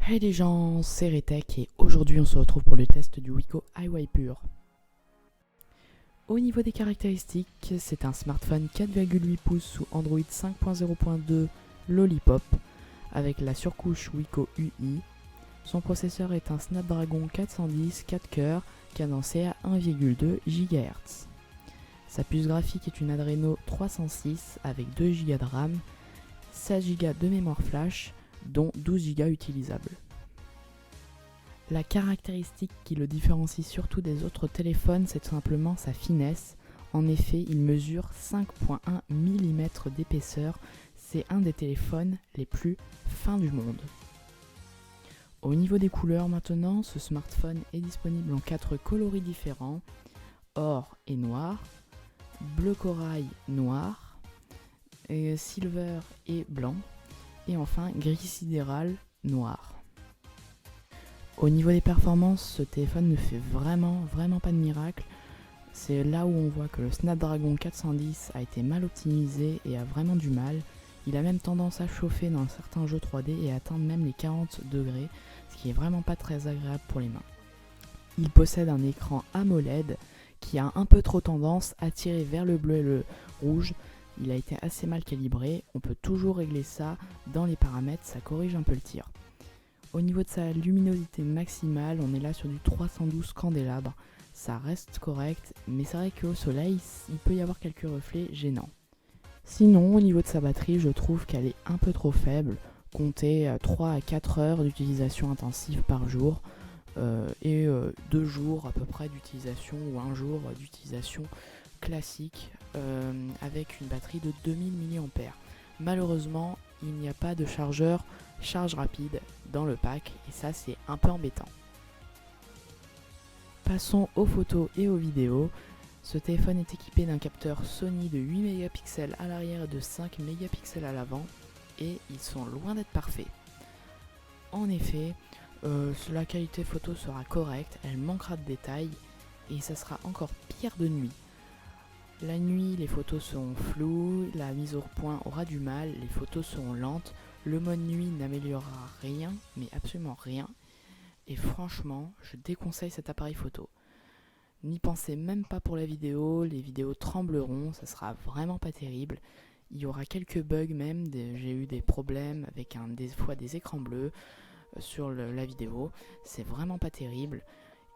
Hey les gens, c'est Retek et aujourd'hui on se retrouve pour le test du Wiko iWay Pure. Au niveau des caractéristiques, c'est un smartphone 4,8 pouces sous Android 5.0.2 Lollipop avec la surcouche Wiko UI. Son processeur est un Snapdragon 410 4 cœurs cadencé à 1,2 GHz. Sa puce graphique est une Adreno 306 avec 2 Go de RAM, 16 Go de mémoire flash, dont 12 Go utilisables. La caractéristique qui le différencie surtout des autres téléphones, c'est tout simplement sa finesse. En effet, il mesure 5,1 mm d'épaisseur. C'est un des téléphones les plus fins du monde. Au niveau des couleurs maintenant, ce smartphone est disponible en 4 coloris différents: or et noir, bleu corail noir, silver et blanc, et enfin gris sidéral noir. Au niveau des performances, ce téléphone ne fait vraiment pas de miracle. C'est là où on voit que le Snapdragon 410 a été mal optimisé et a vraiment du mal. Il a même tendance à chauffer dans certains jeux 3D et atteindre même les 40 degrés, ce qui est vraiment pas très agréable pour les mains. Il possède un écran AMOLED qui a un peu trop tendance à tirer vers le bleu et le rouge. Il a été assez mal calibré, on peut toujours régler ça dans les paramètres, ça corrige un peu le tir. Au niveau de sa luminosité maximale, on est là sur du 312 candélabres. Ça reste correct, mais c'est vrai qu'au soleil, il peut y avoir quelques reflets gênants. Sinon, au niveau de sa batterie, je trouve qu'elle est un peu trop faible. Comptez 3 à 4 heures d'utilisation intensive par jour et 2 jours à peu près d'utilisation ou 1 jour d'utilisation classique avec une batterie de 2000 mAh. Malheureusement, il n'y a pas de chargeur charge rapide dans le pack et ça c'est un peu embêtant. Passons aux photos et aux vidéos. Ce téléphone est équipé d'un capteur Sony de 8 mégapixels à l'arrière et de 5 mégapixels à l'avant et ils sont loin d'être parfaits. En effet, la qualité photo sera correcte, elle manquera de détails et ça sera encore pire de nuit. La nuit, les photos seront floues, la mise au point aura du mal, les photos seront lentes, le mode nuit n'améliorera rien, mais absolument rien. Et franchement, je déconseille cet appareil photo. N'y pensez même pas pour la vidéo, les vidéos trembleront, ça sera vraiment pas terrible. Il y aura quelques bugs même, j'ai eu des problèmes avec des fois des écrans bleus sur la vidéo, c'est vraiment pas terrible.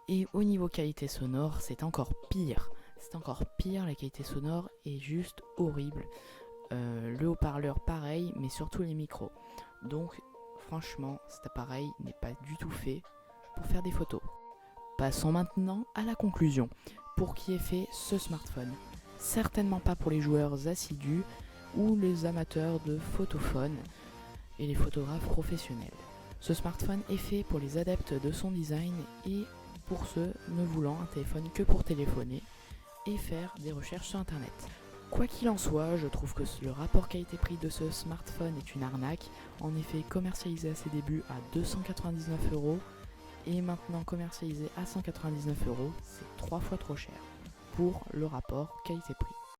Et au niveau qualité sonore, c'est encore pire. La qualité sonore est juste horrible. Le haut-parleur pareil, mais surtout les micros. Donc franchement, cet appareil n'est pas du tout fait pour faire des photos. Passons maintenant à la conclusion. Pour qui est fait ce smartphone? Certainement pas pour les joueurs assidus ou les amateurs de photophones et les photographes professionnels. Ce smartphone est fait pour les adeptes de son design et pour ceux ne voulant un téléphone que pour téléphoner et faire des recherches sur internet. Quoi qu'il en soit, je trouve que le rapport qualité-prix de ce smartphone est une arnaque. En effet, commercialisé à ses débuts à 299 € et maintenant commercialisé à 199 €, c'est 3 fois trop cher pour le rapport qualité-prix.